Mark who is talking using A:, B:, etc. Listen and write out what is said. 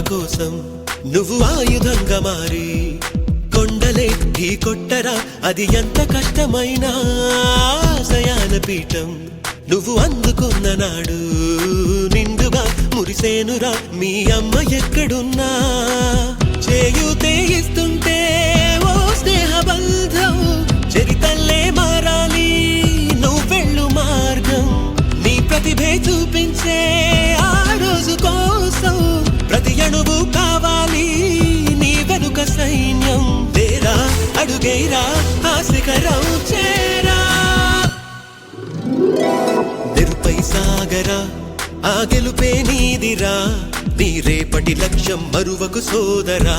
A: కోసం నువ్వు ఆయుధంగా మారి కొండలే ఢీ కొట్టరా, అది ఎంత కష్టమైనా ఆశయాల పీఠం నువ్వు అందుకున్న నాడు నిండుగా మురిసేనురా మీ అమ్మ ఎక్కడున్నా. చేయూతే ఇస్తుంటే ఓ స్నేహ బంధం చరితల్లే మారాలి నువ్వెళ్ళు మార్గం. నీ ప్రతిభే చూపించే ఆ రోజు కోసం ప్రతి అణువు కావాలి నీ వెనుక సైన్యం. తేరా అడుగేరా ఆ శిఖరం చేరా, నిరుపై సాగరా ఆ గెలుపే నీదిరా, నీ రేపటి లక్ష్యం మరువకు సోదరా.